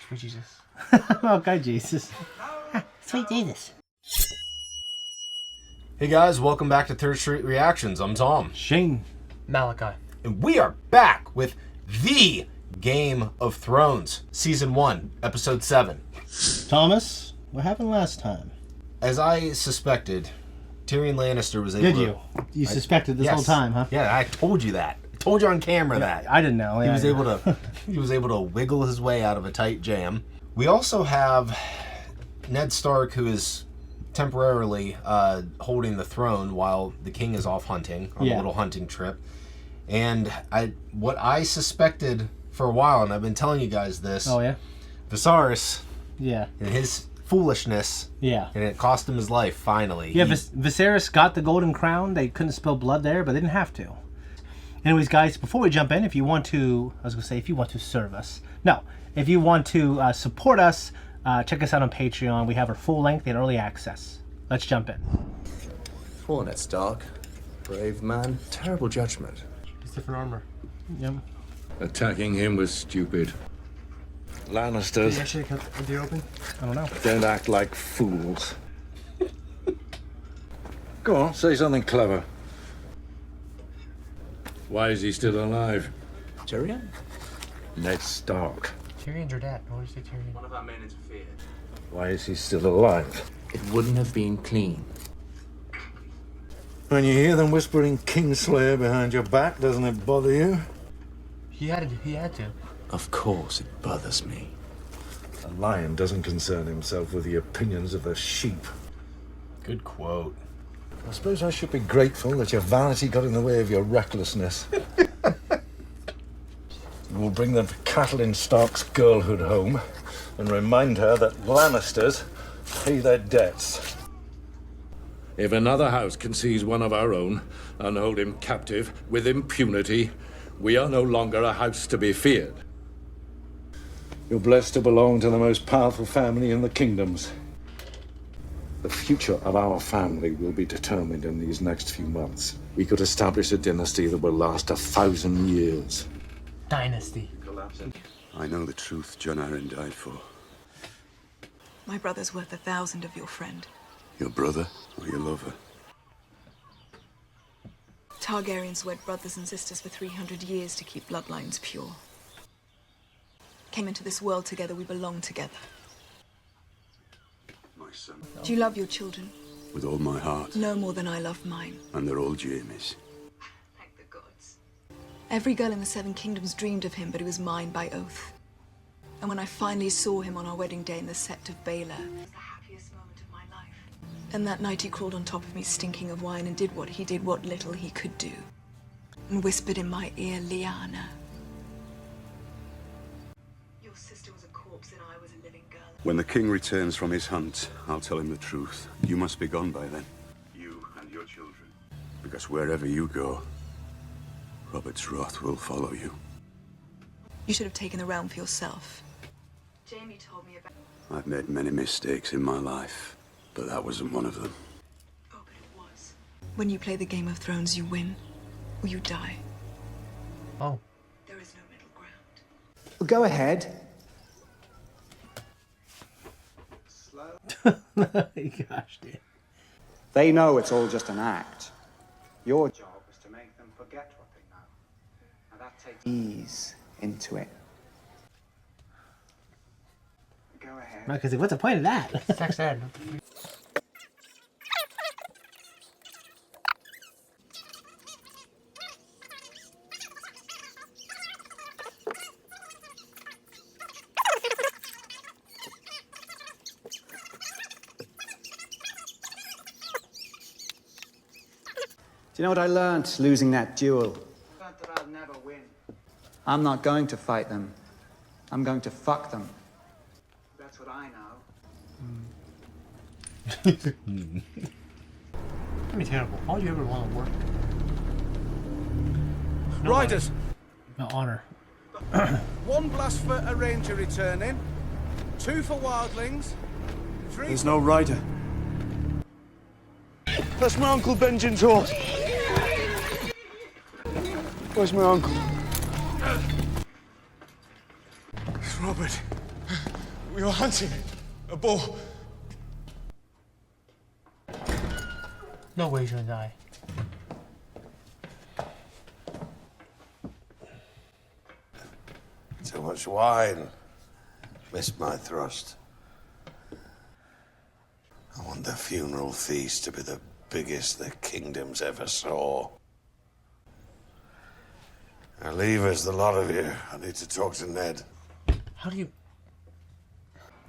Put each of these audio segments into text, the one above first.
Sweet Jesus. Oh, God, Jesus. Sweet Jesus. Hey guys, welcome back to Third Street Reactions. I'm Tom. Shane. Malachi. And we are back with the Game of Thrones, Season 1, Episode 7. Thomas, what happened last time? As I suspected, Tyrion Lannister was able Did you? You suspected this whole time, huh? Yeah, I told you that. I told you on camera that. I didn't know. He was able to wiggle his way out of a tight jam. We also have Ned Stark, who is temporarily holding the throne while the king is off hunting on a little hunting trip. And what I suspected for a while, and I've been telling you guys this. Oh, yeah? Viserys. Yeah. And his foolishness. Yeah. And it cost him his life, finally. Yeah, Viserys got the golden crown. They couldn't spill blood there, but they didn't have to. Anyways, guys, before we jump in, if you want to serve us. No, if you want to support us, check us out on Patreon. We have our full length and early access. Let's jump in. Poor Ned Stark. Brave man. Terrible judgment. It's different armor. Yep. Attacking him was stupid. Did Lannisters you actually cut the door open? I don't know. don't act like fools. Go on, say something clever. Why is he still alive? Tyrion? Ned Stark. Tyrion's your dad. Why would you say Tyrion? One of our men interfered. Why is he still alive? It wouldn't have been clean. When you hear them whispering Kingslayer behind your back, doesn't it bother you? He had to. Of course it bothers me. A lion doesn't concern himself with the opinions of the sheep. Good quote. I suppose I should be grateful that your vanity got in the way of your recklessness. We'll bring the Catelyn Stark's girlhood home and remind her that Lannisters pay their debts. If another house can seize one of our own and hold him captive with impunity, we are no longer a house to be feared. You're blessed to belong to the most powerful family in the kingdoms. The future of our family will be determined in these next few months. We could establish a dynasty that will last 1,000 years. Dynasty. I know the truth Jon Arryn died for. My brother's worth 1,000 of your friend. Your brother or your lover? Targaryens wed brothers and sisters for 300 years to keep bloodlines pure. Came into this world together, we belong together. My son. Do you love your children? With all my heart. No more than I love mine. And they're all Jaime's. Thank the gods. Every girl in the Seven Kingdoms dreamed of him, but he was mine by oath. And when I finally saw him on our wedding day in the Sept of Baelor, it was the happiest moment of my life. And that night he crawled on top of me, stinking of wine, and did what little he could do. And whispered in my ear, Lyanna. Your sister was a corpse and I was a living girl. When the king returns from his hunt, I'll tell him the truth. You must be gone by then. You and your children. Because wherever you go, Robert's wrath will follow you. You should have taken the realm for yourself. Jaime told me about... I've made many mistakes in my life, but that wasn't one of them. Oh, but it was. When you play the Game of Thrones, you win, or you die. Oh. There is no middle ground. Well, go ahead. Gosh, dude. They know it's all just an act. Your job is to make them forget what they know. And that takes ease into it. Go ahead. Because what's the point of that? Sex ed. Do you know what I learnt losing that duel? I learnt that I'll never win. I'm not going to fight them. I'm going to fuck them. That's what I know. That'd be terrible. Why would you ever want to work? No Riders, No honor. 1 blast for a ranger returning, 2 for wildlings, 3... There's no rider. That's my Uncle Benjamin's horse. Where's my uncle? It's Robert. We were hunting a bull. No way he's gonna die. Too much wine. Missed my thrust. I want the funeral feast to be the biggest the kingdoms ever saw. Now leave us, the lot of you. I need to talk to Ned. How do you...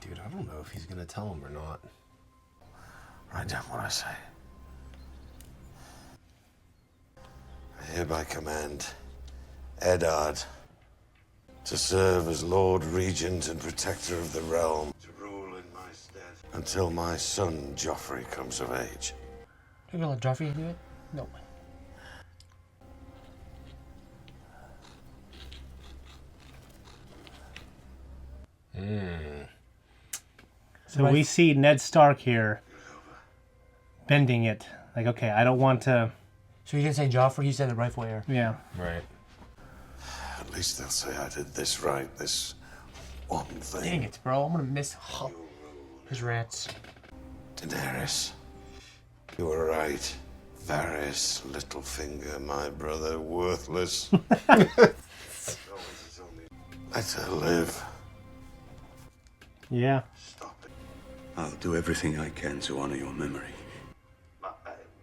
Dude, I don't know if he's gonna tell him or not. Write down what I say. I hereby command Eddard to serve as Lord Regent and Protector of the Realm, to rule in my stead until my son Joffrey comes of age. You're gonna let Joffrey do it? No. So we see Ned Stark here bending it. Like, okay, I don't want to... So he didn't say Joffrey, he said the rightful heir. Yeah. Right. At least they'll say I did this right, this one thing. Dang it, bro. I'm gonna miss his rants. Daenerys, you were right. Varys, Littlefinger, my brother, worthless. Let her live. Yeah. Stop it. I'll do everything I can to honor your memory. My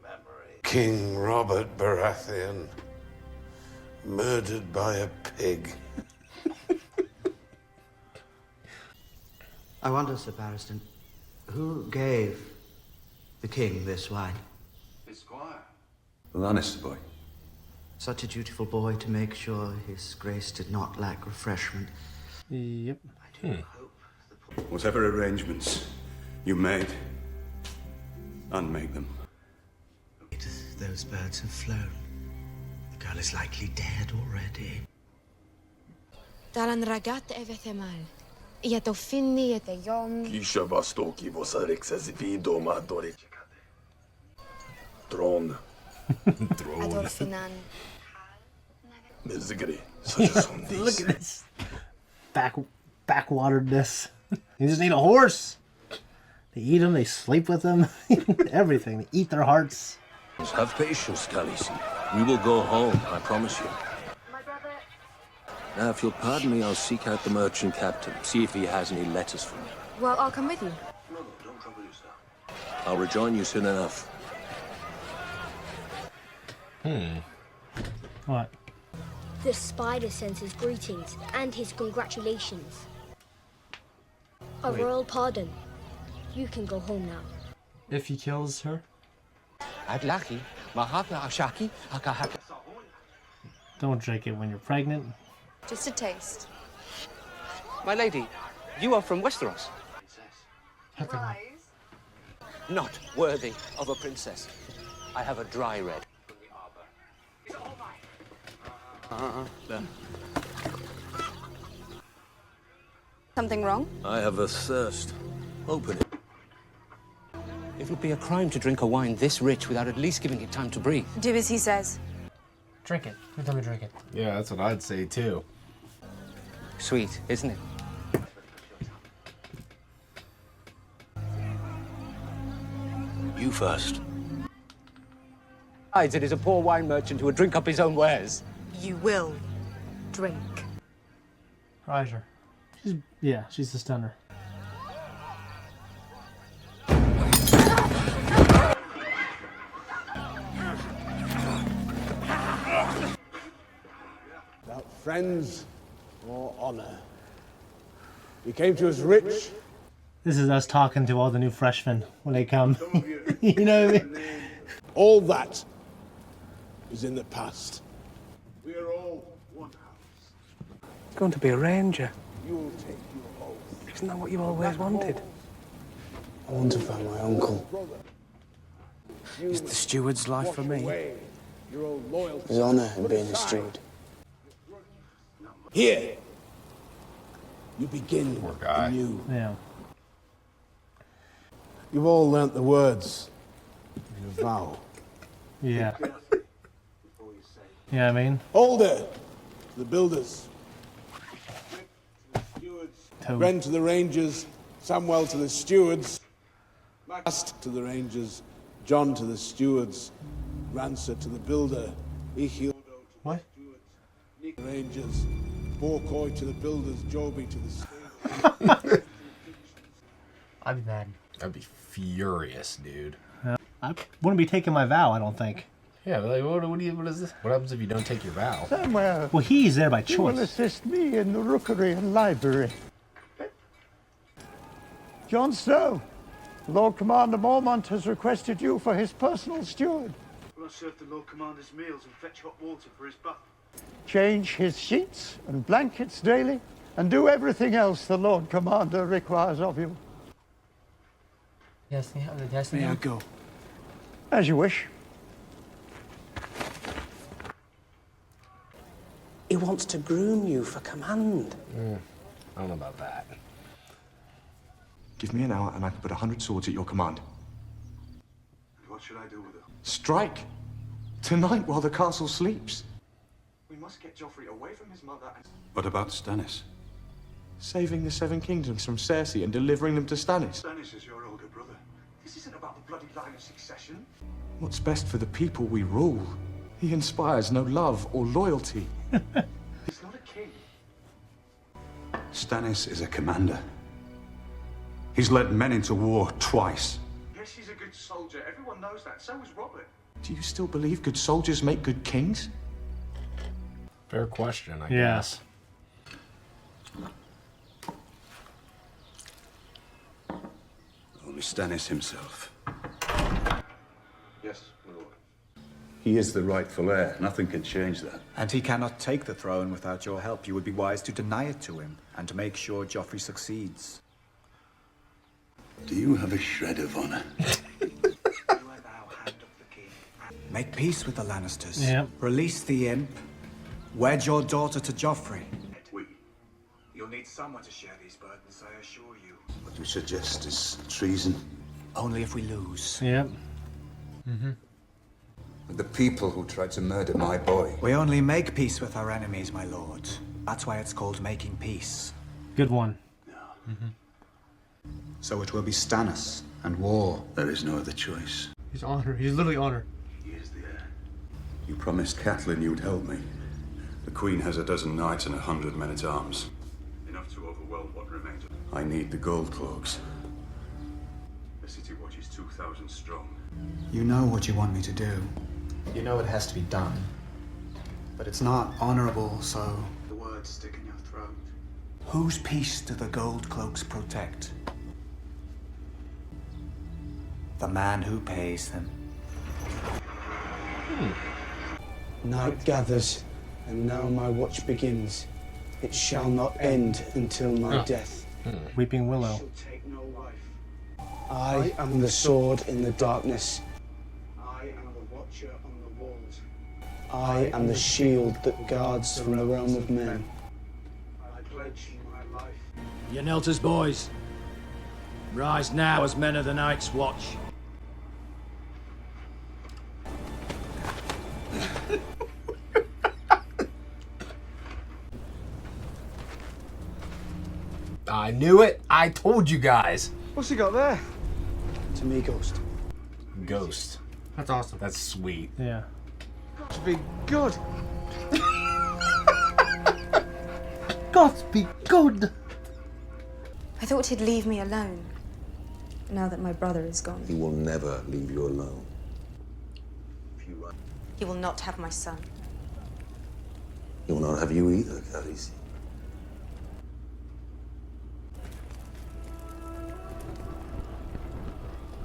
memory. King Robert Baratheon, murdered by a pig. I wonder, Sir Barristan, who gave the king this wine? His squire. The Lannister boy. Such a dutiful boy to make sure his grace did not lack refreshment. Yep. I do hope the... Whatever arrangements you made, unmake them. Those birds have flown. The girl is likely dead already. Daran ragazza e vete mal. Ja to finni et jom. Kisha bastoki vosarix as vido madoric. Throne. Adolfinan. Misery. Look at this. Backwateredness. You just need a horse. They eat them, they sleep with them, everything. They eat their hearts. Have patience, Khaleesi. We will go home, I promise you. Now, if you'll pardon me, I'll seek out the merchant captain, see if he has any letters for me. Well, I'll come with you. No, don't trouble yourself. I'll rejoin you soon enough. What? The spider sends his greetings and his congratulations. A royal pardon. You can go home now. If he kills her? Don't drink it when you're pregnant. Just a taste. My lady, you are from Westeros. Rise. Not worthy of a princess. I have a dry red. There. Something wrong? I have a thirst. Open it. It would be a crime to drink a wine this rich without at least giving it time to breathe. Do as he says. Drink it. You tell me to drink it. Yeah, that's what I'd say too. Sweet, isn't it? You first. Besides, it is a poor wine merchant who would drink up his own wares. You will drink. Riser. She's the stunner. Without friends or honor. We came to us rich. This is us talking to all the new freshmen when they come. You know what I mean? All that is in the past. We are all one house. Going to be a ranger. You will take your oath. Isn't that what you always wanted? I want to find my uncle. Is the steward's life for me? There's honor in being a steward. Here, you begin anew. Yeah. You've all learnt the words of your vow. Yeah. Yeah, I mean. Older, the builders. Ren to the Rangers, Samwell to the stewards, Mast to the Rangers, John to the stewards, Rancer to the builder, Ichildo to the stewards, Nick to the Rangers, Borkoy to the builders, Joby to the stewards. I'd be mad. I'd be furious, dude. I wouldn't be taking my vow, I don't think. Yeah, but like, what is this? What happens if you don't take your vow? Somewhere. Well, he's there by You will choice. assist me in the rookery and library. Jon Snow, Lord Commander Mormont has requested you for his personal steward. Will I serve the Lord Commander's meals and fetch hot water for his bath? Change his sheets and blankets daily, and do everything else the Lord Commander requires of you. Yes, yes, May I go? As you wish. He wants to groom you for command. I don't know about that. Give me an hour and I can put 100 swords at your command. And what should I do with them? Strike! Tonight while the castle sleeps. We must get Joffrey away from his mother and... What about Stannis? Saving the Seven Kingdoms from Cersei and delivering them to Stannis. Stannis is your older brother. This isn't about the bloody line of succession. What's best for the people we rule? He inspires no love or loyalty. He's not a king. Stannis is a commander. He's led men into war twice. Yes, he's a good soldier. Everyone knows that. So is Robert. Do you still believe good soldiers make good kings? Fair question, I Yes. Only Stannis himself. Yes, my lord. He is the rightful heir. Nothing can change that. And he cannot take the throne without your help. You would be wise to deny it to him and to make sure Joffrey succeeds. Do you have a shred of honor? Make peace with the Lannisters. Yep. Release the imp. Wed your daughter to Joffrey. You'll need someone to share these burdens, I assure you. What you suggest is treason. Only if we lose. Yep. The people who tried to murder my boy. We only make peace with our enemies, my lord. That's why it's called making peace. Good one. So it will be Stannis and war. There is no other choice. He's honor. He's literally honor. He is the heir. You promised Catelyn you'd help me. The Queen has a dozen knights and 100 men-at-arms. Enough to overwhelm what remains. I need the gold cloaks. The city watch is 2,000 strong. You know what you want me to do. You know it has to be done. But it's not honorable, so... The words stick in your throat. Whose peace do the gold cloaks protect? The man who pays them. Night gathers, and now my watch begins. It shall not end until my death. Weeping Willow. Take no wife. I am the sword in the darkness. I am the watcher on the walls. I am the shield that guards from the realm of men. I pledge my life. You knelt as boys. Rise now as men of the Night's Watch. I knew it. I told you guys. What's he got there? To me, Ghost. Ghost. That's awesome. That's sweet. Yeah. To be good. God be good. I thought he'd leave me alone. Now that my brother is gone. He will never leave you alone. He will not have my son. He will not have you either, Khaleesi.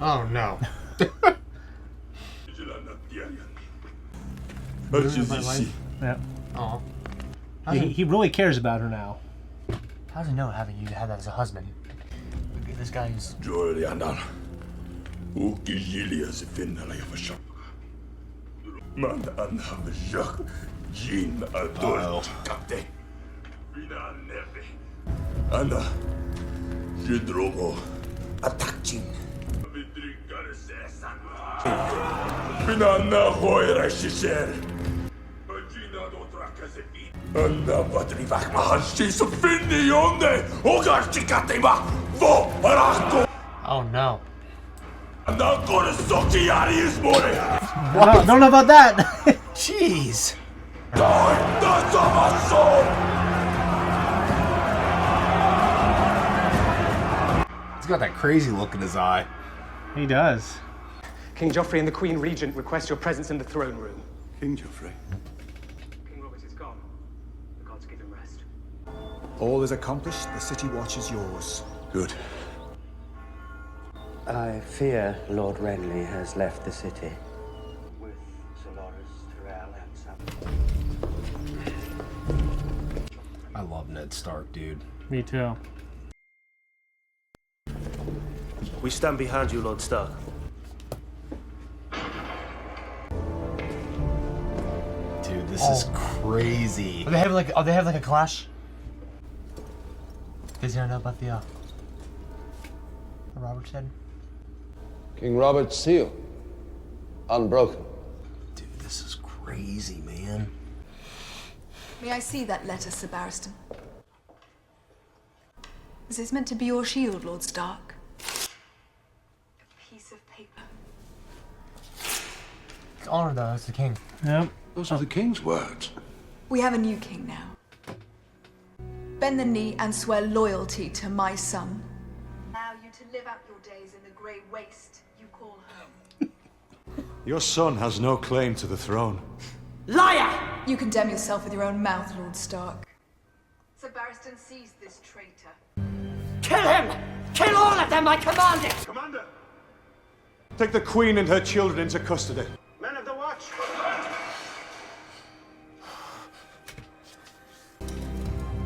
Oh no. Yeah. Oh. He really cares about her now. How does he know having you had that as a husband? This guy is. Julianan. Ukijilias finna ya fashak. Man an havjak. Jin ador kapte. Vina neve. Anna. Jidrogo. Attack-Jin. Vina na hoira shisher. Vagina do trakazevi. Anna patrivak mahansi sa finni onne. Ogarti katima. Vo parako. Oh no. I'm not gonna suck the out of his morning. I don't know about that. Jeez. That's on my soul. He's got that crazy look in his eye. He does. King Joffrey and the Queen Regent request your presence in the throne room. King Joffrey. King Robert is gone. The gods give him rest. All is accomplished. The city watch is yours. Good. I fear Lord Renly has left the city. With Solaris, Tyrell, and some... I love Ned Stark, dude. Me too. We stand behind you, Lord Stark. Dude, this is crazy. Are they having like a clash? Does he know about the Robert said? King Robert's seal. Unbroken. Dude, this is crazy, man. May I see that letter, Sir Barristan? Is this meant to be your shield, Lord Stark? A piece of paper. It's honor though, it's the king. Yep. Those are the king's words. We have a new king now. Bend the knee and swear loyalty to my son. Allow you to live out your days in the grey waste you call home. Your son has no claim to the throne. Liar! You condemn yourself with your own mouth, Lord Stark. Sir Barristan sees this traitor. Kill him! Kill all of them, I command it! Commander! Take the Queen and her children into custody. Men of the Watch!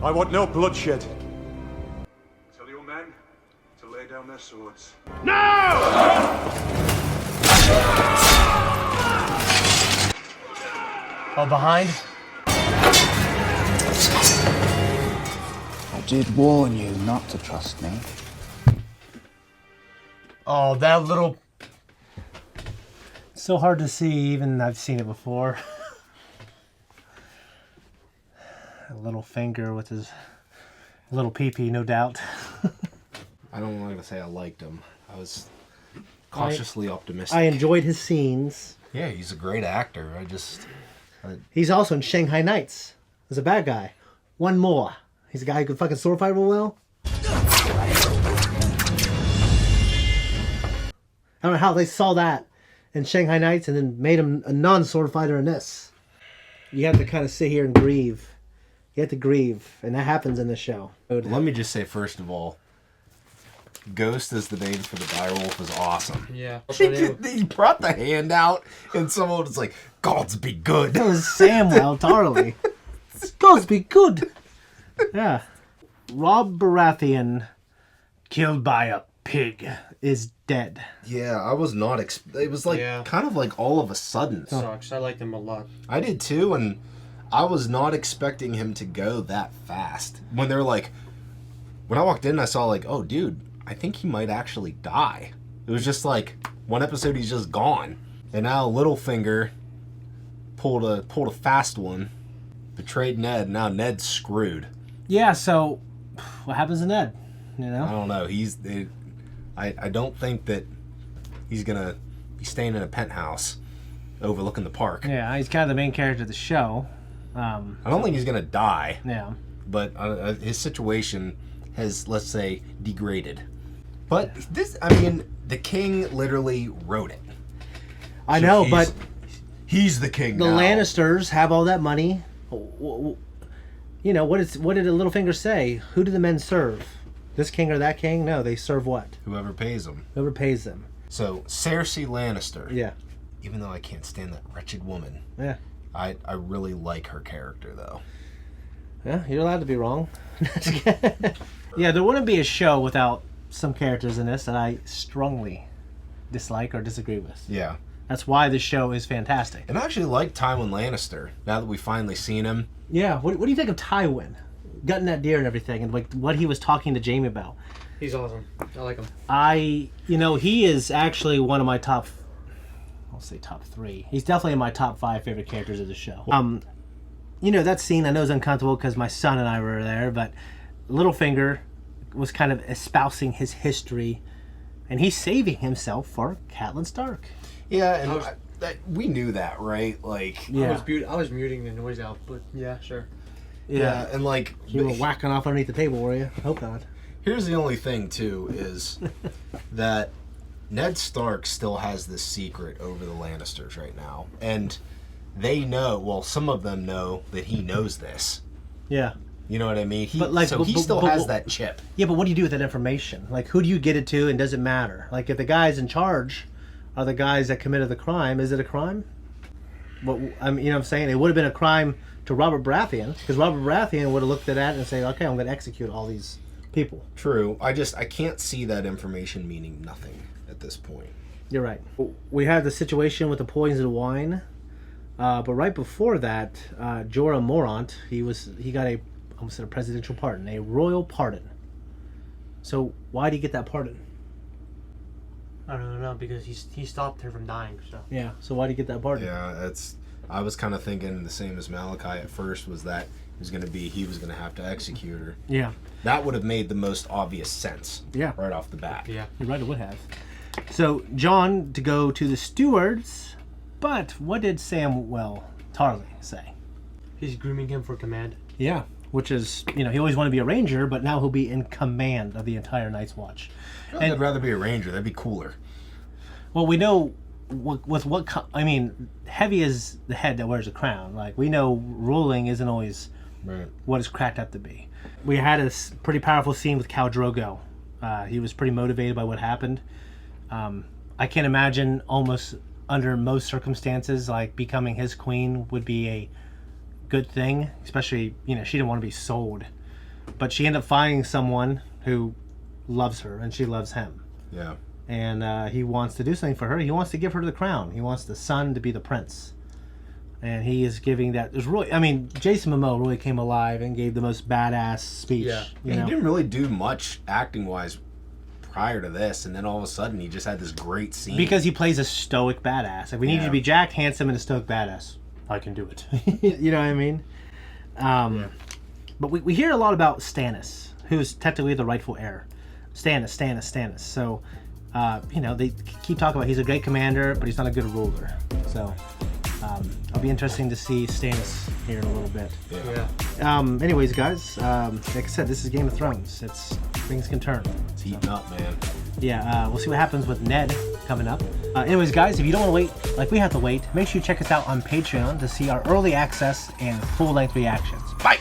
I want no bloodshed. Tell your men to lay down their swords. Oh, behind? I did warn you not to trust me. Oh, that little... So hard to see, even I've seen it before. A little finger with his little pee-pee, no doubt. I don't want to say I liked him. I was cautiously optimistic. I enjoyed his scenes. Yeah, he's a great actor. He's also in Shanghai Nights as a bad guy. One more. He's a guy who can fucking sword fight real well. I don't know how they saw that in Shanghai Nights and then made him a non-sword fighter in this. You have to kind of sit here and grieve. You have to grieve, and that happens in this show. Let me just say, first of all, Ghost as the name for the direwolf was awesome. Yeah. He brought the hand out, and someone was like, "Gods be good." That was Samwell Tarly. Gods be good. Yeah. Rob Baratheon, killed by a pig, is dead. Yeah, I was not. It was like kind of like all of a sudden. Sucks. I liked him a lot. I did too, and I was not expecting him to go that fast. When they're like, when I walked in, I saw like, oh, dude, I think he might actually die. It was just like one episode, he's just gone, and now Littlefinger pulled a fast one, betrayed Ned. Now Ned's screwed. Yeah. So, what happens to Ned? You know, I don't know. I don't think that he's gonna be staying in a penthouse overlooking the park. Yeah, he's kind of the main character of the show. I don't think he's gonna die. Yeah. But his situation has, let's say, degraded. But this, I mean, the king literally wrote it. I know, but he's the king the now. Lannisters have all that money. You know, what did Littlefinger say? Who do the men serve? This king or that king? No, they serve what? Whoever pays them. Whoever pays them. So, Cersei Lannister. Yeah. Even though I can't stand that wretched woman. Yeah. I really like her character, though. Yeah, you're allowed to be wrong. Yeah, there wouldn't be a show without some characters in this that I strongly dislike or disagree with. Yeah. That's why this show is fantastic. And I actually like Tywin Lannister, now that we've finally seen him. Yeah, what do you think of Tywin? Gutting that deer and everything, and like what he was talking to Jaime about. He's awesome. I like him. He is actually one of my top, I'll say top 3. He's definitely in my top 5 favorite characters of the show. that scene I know is uncomfortable because my son and I were there, but Littlefinger was kind of espousing his history, and he's saving himself for Catelyn Stark. Yeah, and we knew that, right? Like, yeah. I was muting the noise out, but yeah, sure. Yeah, and like you were whacking off underneath the table, were you? I hope not. Here's the only thing too is that Ned Stark still has this secret over the Lannisters right now, and they know. Well, some of them know that he knows this. Yeah. You know what I mean? He he still has that chip. Yeah, but what do you do with that information? Like, who do you get it to, and does it matter? Like, if the guys in charge are the guys that committed the crime, is it a crime? What you know what I'm saying? It would have been a crime to Robert Baratheon, because Robert Baratheon would have looked at that and say, okay, I'm going to execute all these people. True. I can't see that information meaning nothing at this point. You're right. We had the situation with the poisoned wine, but right before that, Jorah Morant, he got a presidential pardon, a royal pardon. So why did he get that pardon? I don't know, because he stopped her from dying. So yeah. So why did he get that pardon? Yeah, I was kind of thinking the same as Malachi at first, was that he was gonna have to execute her. Yeah. That would have made the most obvious sense. Yeah. Right off the bat. Yeah. You're right, it would have. So Jon to go to the stewards, but what did Samwell Tarly say? He's grooming him for command. Yeah. Which is, he always wanted to be a ranger, but now he'll be in command of the entire Night's Watch. I'd rather be a ranger. That'd be cooler. Well, we know heavy is the head that wears a crown. Like, we know ruling isn't always what it's cracked up to be. We had a pretty powerful scene with Khal Drogo. He was pretty motivated by what happened. I can't imagine almost under most circumstances, like, becoming his queen would be a good thing, especially, she didn't want to be sold, but she ended up finding someone who loves her and she loves him. Yeah. And he wants to do something for her. He wants to give her the crown. He wants the son to be the prince, and he is giving that. There's really, Jason Momoa really came alive and gave the most badass speech. Yeah. He didn't really do much acting wise prior to this, and then all of a sudden he just had this great scene because he plays a stoic badass. Like, we need you to be jacked, handsome, and a stoic badass. I can do it. You know what I mean? But we hear a lot about Stannis, who's technically the rightful heir. Stannis. So, they keep talking about he's a great commander, but he's not a good ruler. So, it'll be interesting to see Stannis here in a little bit. Yeah. Anyways, guys, like I said, this is Game of Thrones. Things can turn. It's heating up, man. Yeah, we'll see what happens with Ned coming up. Anyways, guys, if you don't want to wait like we have to wait, make sure you check us out on Patreon to see our early access and full-length reactions. Bye!